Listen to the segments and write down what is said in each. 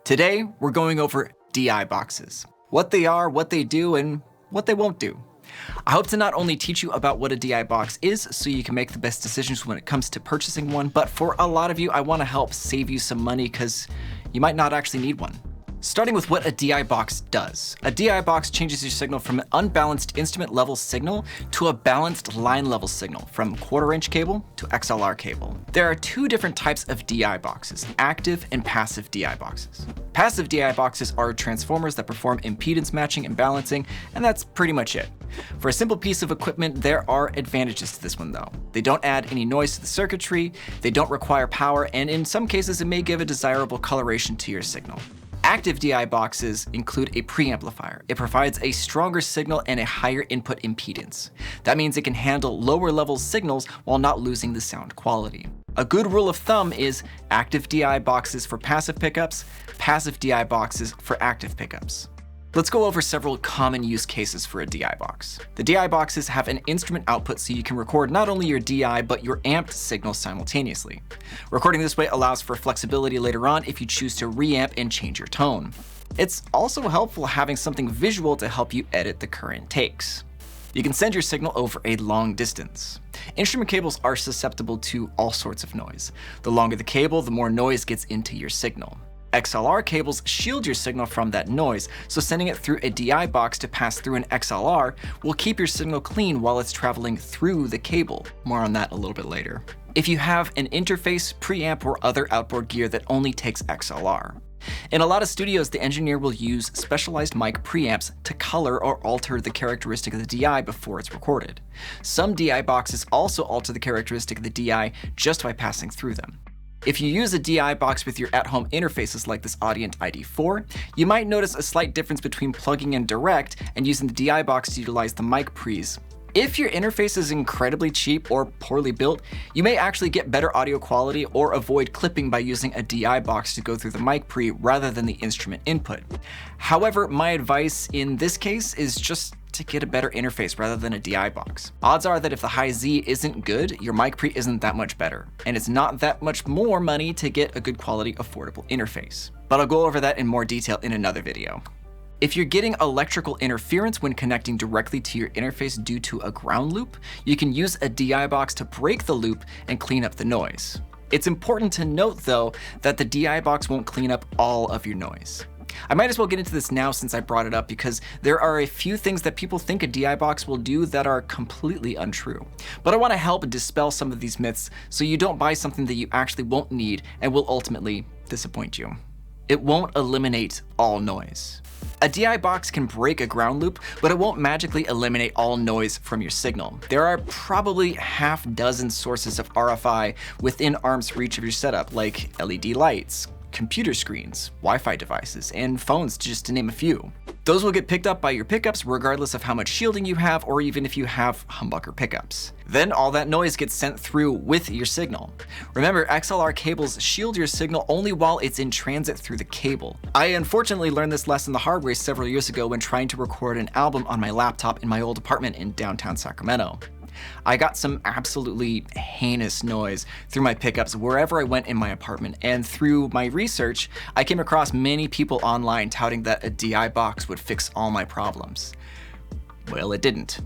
Today, we're going over DI boxes, what they are, what they do, and what they won't do. I hope to not only teach you about what a DI box is so you can make the best decisions when it comes to purchasing one, but for a lot of you, I want to help save you some money because you might not actually need one. Starting with what a DI box does. A DI box changes your signal from an unbalanced instrument level signal to a balanced line level signal from 1/4" cable to XLR cable. There are two different types of DI boxes, active and passive DI boxes. Passive DI boxes are transformers that perform impedance matching and balancing, and that's pretty much it. For a simple piece of equipment, there are advantages to this one though. They don't add any noise to the circuitry, they don't require power, and in some cases it may give a desirable coloration to your signal. Active DI boxes include a preamplifier. It provides a stronger signal and a higher input impedance. That means it can handle lower level signals while not losing the sound quality. A good rule of thumb is active DI boxes for passive pickups, passive DI boxes for active pickups. Let's go over several common use cases for a DI box. The DI boxes have an instrument output so you can record not only your DI but your amped signal simultaneously. Recording this way allows for flexibility later on if you choose to reamp and change your tone. It's also helpful having something visual to help you edit the current takes. You can send your signal over a long distance. Instrument cables are susceptible to all sorts of noise. The longer the cable, the more noise gets into your signal. XLR cables shield your signal from that noise, so sending it through a DI box to pass through an XLR will keep your signal clean while it's traveling through the cable. More on that a little bit later. If you have an interface, preamp, or other outboard gear that only takes XLR. In a lot of studios, the engineer will use specialized mic preamps to color or alter the characteristic of the DI before it's recorded. Some DI boxes also alter the characteristic of the DI just by passing through them. If you use a DI box with your at-home interfaces like this Audient ID4, you might notice a slight difference between plugging in direct and using the DI box to utilize the mic pre's. If your interface is incredibly cheap or poorly built, you may actually get better audio quality or avoid clipping by using a DI box to go through the mic pre rather than the instrument input. However, my advice in this case is just to get a better interface rather than a DI box. Odds are that if the high Z isn't good, your mic pre isn't that much better, and it's not that much more money to get a good quality, affordable interface. But I'll go over that in more detail in another video. If you're getting electrical interference when connecting directly to your interface due to a ground loop, you can use a DI box to break the loop and clean up the noise. It's important to note though that the DI box won't clean up all of your noise. I might as well get into this now since I brought it up because there are a few things that people think a DI box will do that are completely untrue. But I want to help dispel some of these myths so you don't buy something that you actually won't need and will ultimately disappoint you. It won't eliminate all noise. A DI box can break a ground loop, but it won't magically eliminate all noise from your signal. There are probably half dozen sources of RFI within arm's reach of your setup, like LED lights, computer screens, Wi-Fi devices, and phones, just to name a few. Those will get picked up by your pickups regardless of how much shielding you have or even if you have humbucker pickups. Then all that noise gets sent through with your signal. Remember, XLR cables shield your signal only while it's in transit through the cable. I unfortunately learned this lesson the hard way several years ago when trying to record an album on my laptop in my old apartment in downtown Sacramento. I got some absolutely heinous noise through my pickups wherever I went in my apartment, and through my research, I came across many people online touting that a DI box would fix all my problems. Well, it didn't.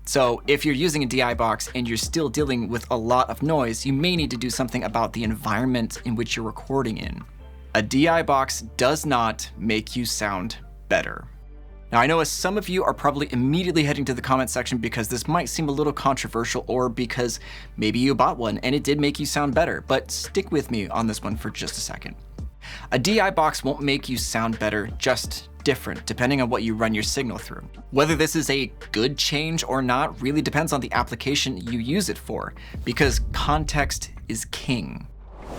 So if you're using a DI box and you're still dealing with a lot of noise, you may need to do something about the environment in which you're recording in. A DI box does not make you sound better. Now, I know some of you are probably immediately heading to the comment section because this might seem a little controversial or because maybe you bought one and it did make you sound better, but stick with me on this one for just a second. A DI box won't make you sound better, just different, depending on what you run your signal through. Whether this is a good change or not really depends on the application you use it for, because context is king.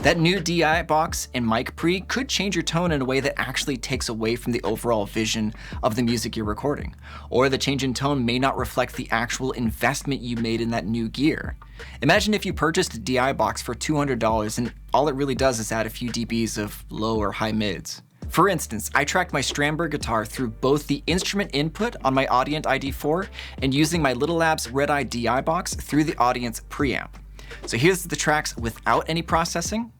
That new DI box and mic pre could change your tone in a way that actually takes away from the overall vision of the music you're recording. Or the change in tone may not reflect the actual investment you made in that new gear. Imagine if you purchased a DI box for $200 and all it really does is add a few dBs of low or high mids. For instance, I tracked my Strandberg guitar through both the instrument input on my Audient ID4 and using my Little Labs Red Eye DI box through the Audience preamp. So here's the tracks without any processing.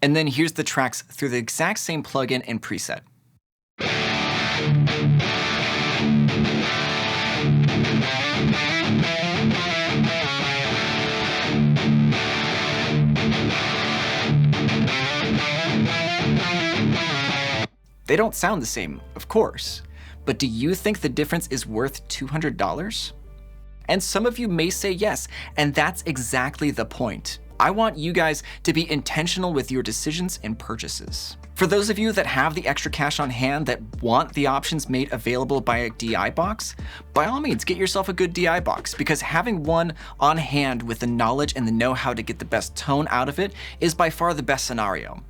And then here's the tracks through the exact same plugin and preset. They don't sound the same, of course, but do you think the difference is worth $200? And some of you may say yes, and that's exactly the point. I want you guys to be intentional with your decisions and purchases. For those of you that have the extra cash on hand that want the options made available by a DI box, by all means, get yourself a good DI box, because having one on hand with the knowledge and the know-how to get the best tone out of it is by far the best scenario.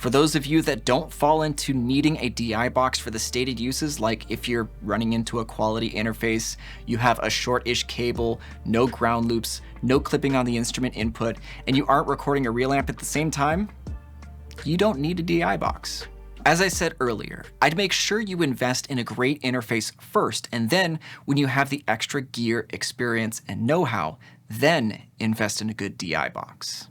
For those of you that don't fall into needing a DI box for the stated uses, like if you're running into a quality interface, you have a short-ish cable, no ground loops, no clipping on the instrument input, and you aren't recording a real amp at the same time, you don't need a DI box. As I said earlier, I'd make sure you invest in a great interface first, and then when you have the extra gear, experience, and know-how, then invest in a good DI box.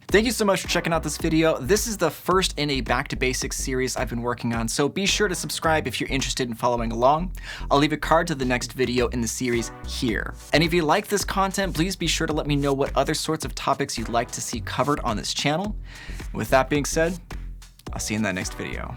Thank you so much for checking out this video. This is the first in a Back to Basics series I've been working on, so be sure to subscribe if you're interested in following along. I'll leave a card to the next video in the series here. And if you like this content, please be sure to let me know what other sorts of topics you'd like to see covered on this channel. With that being said, I'll see you in that next video.